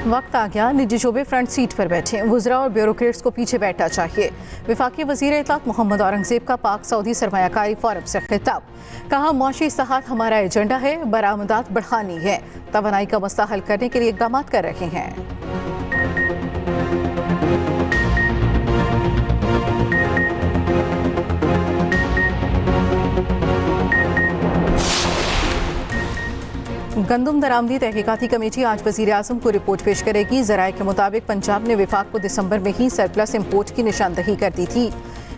वक्त आ गया निजी शोबे फ्रंट सीट पर बैठे, वुज़रा और ब्यूरोक्रेट्स को पीछे बैठना चाहिए। वफाकी वज़ीर इत्तलात मोहम्मद औरंगज़ेब का पाक सऊदी सरमायाकारी फोरम से खिताब। कहा मुआशी इस्लाहात हमारा एजेंडा है, बरामदात बढ़ानी है, तवानाई का मसला हल करने के लिए इक़दाम कर रहे हैं। गंदम दरामदी तहकीकाती कमेटी आज वज़ीर आज़म को रिपोर्ट पेश करेगी। ज़राए के मुताबिक पंजाब ने विफाक को दिसंबर में ही सरप्लस इम्पोर्ट की निशानदही कर दी थी।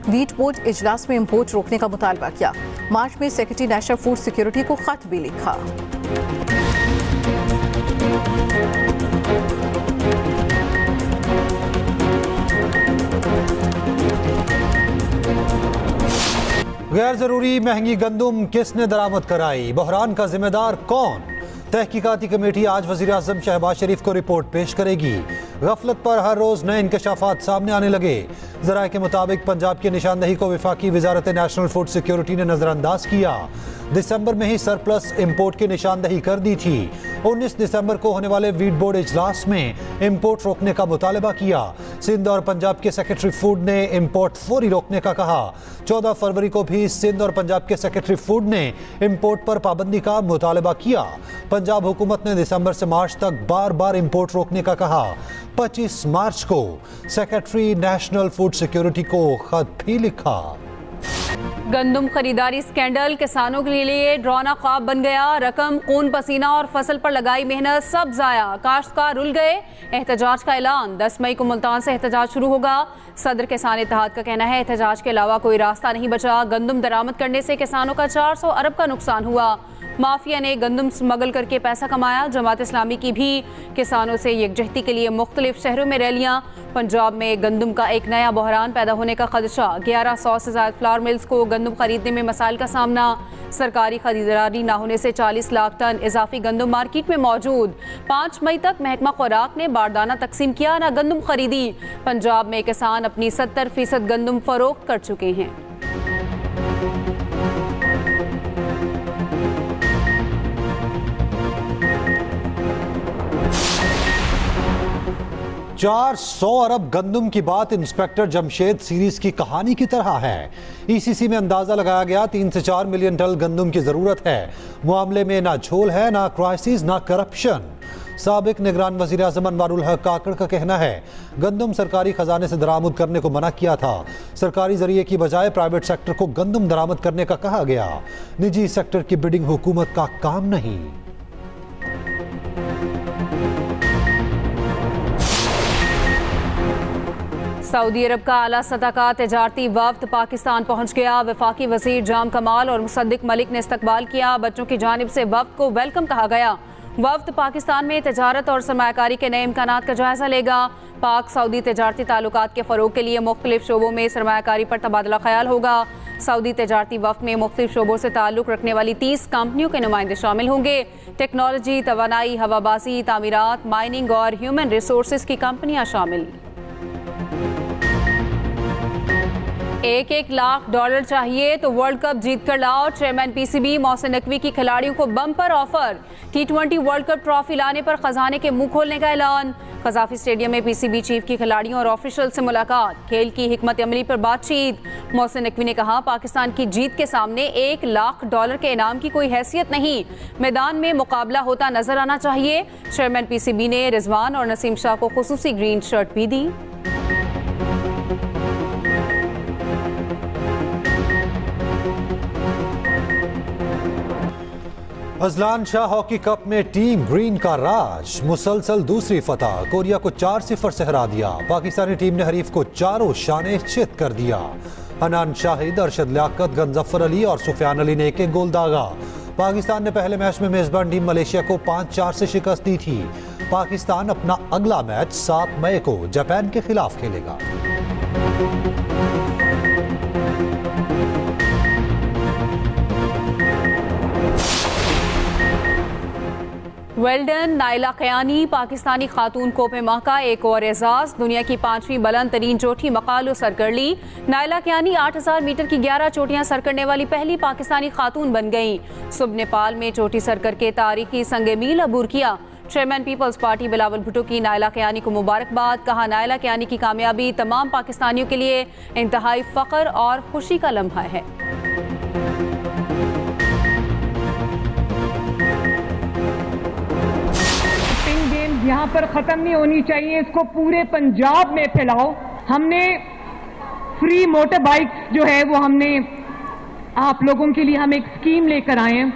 वीट बोर्ड इजलास में इम्पोर्ट रोकने का मुतालबा किया। मार्च में सेक्रेटरी नेशनल फूड सिक्योरिटी को खत भी लिखा। गैर जरूरी महंगी गंदम किसने दरामद कराई, बहरान का जिम्मेदार कौन? तहकीकाती कमेटी आज वज़ीर आज़म शहबाज शरीफ को रिपोर्ट पेश करेगी। गफलत पर हर रोज नए इंकशाफात सामने आने लगे। ज़राए के मुताबिक पंजाब की निशानदही को वफाकी वजारत नेशनल फूड सिक्योरिटी ने नजरअंदाज किया। दिसंबर में ही सरप्लस इम्पोर्ट की निशानदही कर दी थी। 19 दिसंबर को होने वाले वीट बोर्ड इजलास में इम्पोर्ट रोकने का मुतालबा किया। सिंध और पंजाब के सेक्रेटरी फूड ने इम्पोर्ट फौरी रोकने का कहा। 14 फरवरी को भी सिंध और पंजाब के सेक्रेटरी फूड ने इम्पोर्ट पर पाबंदी का मुतालबा किया। पंजाब हुकूमत ने दिसंबर से मार्च तक बार बार इम्पोर्ट रोकने का कहा। 25 मार्च को सेक्रेटरी नेशनल फूड सिक्योरिटी को खत भी लिखा। गंदम खरीदारी स्कैंडल किसानों के लिए डरावना ख्वाब बन गया। रकम, खून पसीना और फसल पर लगाई मेहनत सब जाया। काश्तकार रुल गए। एहतजाज का ऐलान, 10 मई को मुल्तान से एहतजाज शुरू होगा। सदर किसान इत्तेहाद का कहना है एहतजाज के अलावा कोई रास्ता नहीं बचा। गंदम दरामद करने से किसानों का 400 अरब का नुकसान हुआ। माफिया ने गंदम स्मगल करके पैसा कमाया। जमात इस्लामी की भी किसानों से यकजहती के लिए मुख्तलिफ शहरों में रैलियां। पंजाब में गंदम का एक नया बहरान पैदा होने का खदशा। 1100 से ज़्यादा फ्लावर मिल्स को गंदम खरीदने में मसाइल का सामना। सरकारी खरीदारी न होने से 40 लाख टन इजाफी गंदम मार्केट में मौजूद। 5 मई तक महकमा खुराक ने बारदाना तकसीम किया, न गंदम खरीदी। पंजाब में किसान अपनी 70% गंदम फरोख्त कर चुके हैं। 400 अरब गंदम की बात इंस्पेक्टर जमशेद सीरीज की कहानी की तरह है। ईसीसी में अंदाजा लगाया गया 3 से 4 मिलियन टन गंदम की जरूरत है। मामले में ना झोल है, ना क्राइसिस, ना करप्शन। साबिक निगरान वजीर आज़म अनवारुल हक काकड़ का कहना है गंदम सरकारी खजाने से दरामद करने को मना किया था। सरकारी जरिए की बजाय प्राइवेट सेक्टर को गंदम दरामद करने का कहा गया। निजी सेक्टर की बिडिंग हुकूमत का काम नहीं। सऊदी अरब का आला सतह का तजारती वफ्द पाकिस्तान पहुंच गया। वफाकी वजीर जाम कमाल और मुसद्दिक मलिक ने इस्तकबाल किया। बच्चों की जानिब से वफ्द को वेलकम कहा गया। वफ्द पाकिस्तान में तजारत और सरमायाकारी के नए इम्कानात का जायजा लेगा। पाक सऊदी तजारती ताल्लुकात के फ़रोग के लिए मुख्तलिफ शोबों में सरमायाकारी पर तबादला ख्याल होगा। सऊदी तजारती वफ्द में मुख्तलिफ शोबों से ताल्लुक़ रखने वाली 30 कंपनियों के नुमाइंदे शामिल होंगे। टेक्नोलॉजी, तवानाई, हवाबाजी, तामीरात, माइनिंग और ह्यूमन रिसोर्स की कंपनियाँ शामिल। $1 लाख चाहिए तो वर्ल्ड कप जीत कर लाओ। चेयरमैन पीसीबी मोहसिन नकवी की खिलाड़ियों को bumper offer. T20 world cup trophy लाने पर खजाने के मुंह खोलने का ऐलान। कजाफी स्टेडियम में पीसीबी चीफ की खिलाड़ियों और ऑफिशियल से मुलाकात। खेल की हिकमत अमली पर बातचीत। मोहसिन नकवी ने कहा पाकिस्तान की जीत के सामने $1 लाख के इनाम की कोई हैसियत नहीं। मैदान में मुकाबला होता नजर आना चाहिए। चेयरमैन पीसीबी ने रिजवान और नसीम शाह को खुसूसी ग्रीन शर्ट भी दी। अजलान शाह हॉकी कप में टीम ग्रीन का राज। मुसलसल दूसरी फतह, कोरिया को 4-0 से हरा दिया। पाकिस्तानी टीम ने हरीफ को चारों शाने चित कर दिया। हनान शाहिद, अरशद लियाकत, गंजफर अली और सुफियान अली ने 1-1 गोल दागा। पाकिस्तान ने पहले मैच में मेजबान टीम मलेशिया को 5-4 से शिकस्त दी थी। पाकिस्तान अपना अगला मैच 7 मई को जापान के खिलाफ खेलेगा। वेल्डन नाइला कयानी, पाकिस्तानी खातून कोपे माह का एक और एजाज। दुनिया की 5वीं बुलंद तरीन चोटी मकालो सर कर ली। नाइला कयानी 8000 मीटर की 11 चोटियां सर करने वाली पहली पाकिस्तानी खातून बन गईं। सुबह नेपाल में चोटी सर करके तारीखी संग मील अबूर किया। चेयरमैन पीपल्स पार्टी बिलावल भुट्टो की नायला कियानी को मुबारकबाद। कहा नायला कियानी की कामयाबी तमाम पाकिस्तानियों के लिए इंतहाई फख्र और खुशी का लम्हा है। पिंक गेम्स यहाँ पर खत्म नहीं होनी चाहिए, इसको पूरे पंजाब में फैलाओ। हमने फ्री मोटर बाइक्स जो है वो हमने आप लोगों के लिए हम एक स्कीम लेकर आए हैं,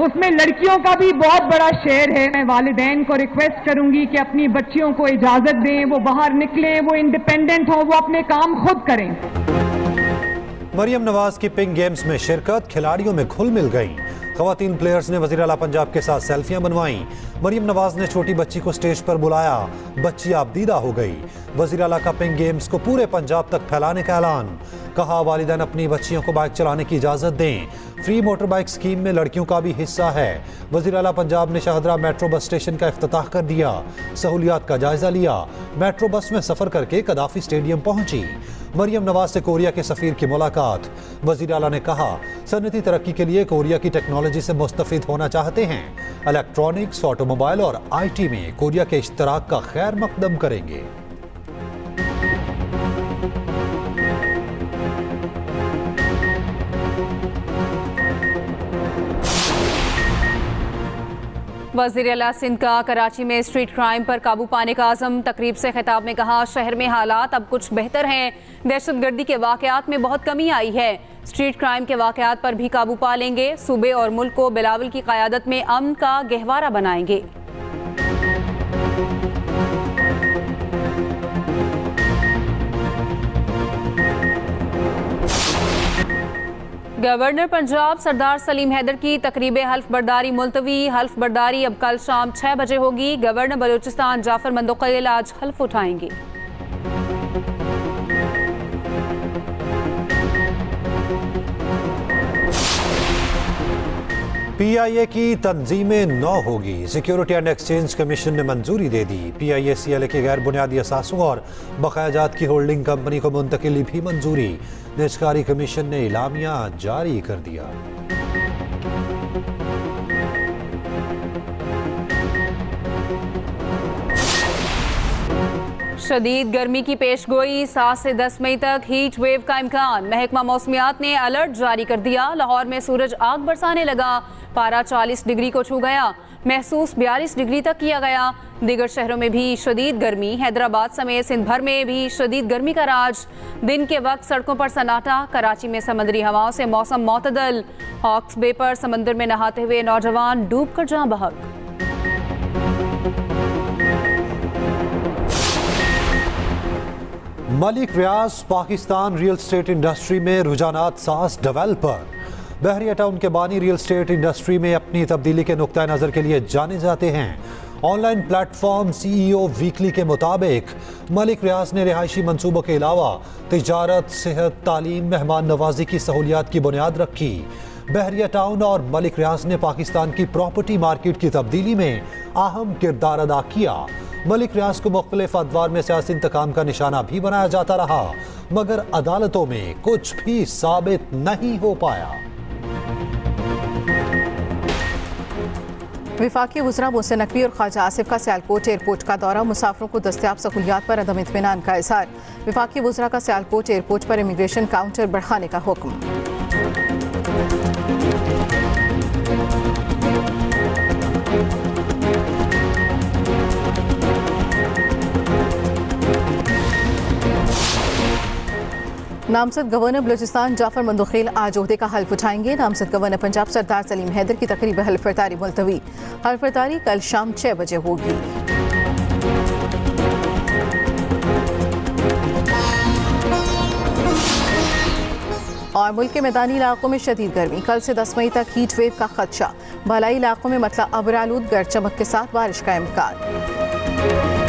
उसमें लड़कियों का भी बहुत बड़ा शेयर है। मैं वालिदैन को रिक्वेस्ट करूंगी कि अपनी बच्चियों को इजाजत दें, वो बाहर निकलें, वो इंडिपेंडेंट हो, वो अपने काम खुद करें। मरियम नवाज की पिंक गेम्स में शिरकत, खिलाड़ियों में घुल मिल गई। खवातीन प्लेयर्स ने वज़ीर आला पंजाब के साथ सेल्फियां बनवाईं। मरियम नवाज ने छोटी बच्ची को स्टेज पर बुलाया, बच्ची आबदीदा हो गई। वज़ीर आला का पिंक गेम्स को पूरे पंजाब तक फैलाने का ऐलान। कहा वालिदैन अपनी बच्चियों को बाइक चलाने की इजाज़त दें। फ्री मोटर बाइक स्कीम में लड़कियों का भी हिस्सा है। वज़ीर आला पंजाब ने शाहदरा मेट्रो बस स्टेशन का इफ्तिताह कर दिया, सहूलियात का जायजा लिया। मेट्रो बस में सफ़र करके कदाफी स्टेडियम पहुंची। मरियम नवाज से कोरिया के सफ़ीर की मुलाकात। वज़ीर आला ने कहा सनती तरक्की के लिए कोरिया की टेक्नोलॉजी से मुस्तफ़िद होना चाहते हैं। इलेक्ट्रॉनिक्स, ऑटोमोबाइल और IT में कोरिया के इश्तराक का खैर मकदम करेंगे। वज़ीर आला सिंध का कराची में स्ट्रीट क्राइम पर काबू पाने का आज़म। तकरीब से खिताब में कहा शहर में हालात अब कुछ बेहतर हैं, दहशतगर्दी के वाक़यात में बहुत कमी आई है। स्ट्रीट क्राइम के वाक़यात पर भी काबू पा लेंगे। सूबे और मुल्क को बिलावल की क़यादत में अमन का गहवारा बनाएंगे। गवर्नर पंजाब सरदार सलीम हैदर की तकरीब हल्फ बर्दारी मुलतवी। हल्फ बर्दारी अब कल शाम 6 बजे होगी। गवर्नर बलूचिस्तान जाफर मंदोक़ील आज हल्फ उठाएंगे। PIA की तंजीमें 9 होगी। सिक्योरिटी एंड एक्सचेंज कमीशन ने मंजूरी दे दी। PIA CLA के गैर बुनियादी असासों और बकायाजात की होल्डिंग कंपनी को मुंतकिली भी मंजूरी। निजकारी कमीशन ने इलामिया जारी कर दिया। शदीद गर्मी की पेशगोई, 7 से 10 मई तक हीट वेव का इम्कान। महकमा मौसमियात ने अलर्ट जारी कर दिया। लाहौर में सूरज आग बरसाने लगा, पारा 40 डिग्री को छू गया, महसूस 42 डिग्री तक किया गया। दीगर शहरों में भी शदीद गर्मी। हैदराबाद समेत सिंध भर में भी शदीद गर्मी का राज। दिन के वक्त सड़कों पर सन्नाटा। कराची में समंदरी हवाओं से मौसम मोतदल। हॉक्स बे पर समंदर में नहाते हुए नौजवान डूब कर जाँ बहक। मलिक रियाज पाकिस्तान रियल स्टेट इंडस्ट्री में रुझानात साज डेवलपर। बहरिया टाउन के बानी रियल स्टेट इंडस्ट्री में अपनी तब्दीली के नुक्ता नज़र के लिए जाने जाते हैं। ऑनलाइन प्लेटफॉर्म CEO वीकली के मुताबिक मलिक रियाज ने रिहायशी मंसूबों के अलावा तिजारत, सेहत, तालीम, मेहमान नवाजी की सहूलियात की बुनियाद रखी। बहरिया टाउन और मलिक रियाज ने पाकिस्तान की प्रॉपर्टी मार्केट की तब्दीली में अहम किरदार अदा किया। मलिक रियाज को मुख्तलिफ अदवार में सियासी इंतकाम का निशाना भी बनाया जाता रहा, मगर अदालतों में कुछ भी साबित नहीं हो पाया। वफाकी वज़रा मोहसिन नकवी और ख्वाजा आसिफ का सियालकोट एयरपोर्ट का दौरा। मुसाफिरों को दस्तयाब सहूलियात पर अदम इत्मीनान का इज़हार। वफाकी वज़रा का सियालकोट एयरपोर्ट पर इमिग्रेशन काउंटर बढ़ाने का हुक्म। नामजद गवर्नर बलूचिस्तान जाफर मंदोक़ील आज ओहदे का हल्फ उठाएंगे। नामजद गवर्नर पंजाब सरदार सलीम हैदर की तकरीब हल्फ बर्दारी मुलतवी। हल्फ बर्दारी कल शाम 6 बजे होगी। और मुल्क के मैदानी इलाकों में शदीद गर्मी। कल से 10 मई तक हीट वेव का खदशा। भलाई इलाकों में मतलब अबरालूद गर्द चमक के साथ बारिश का इम्कान।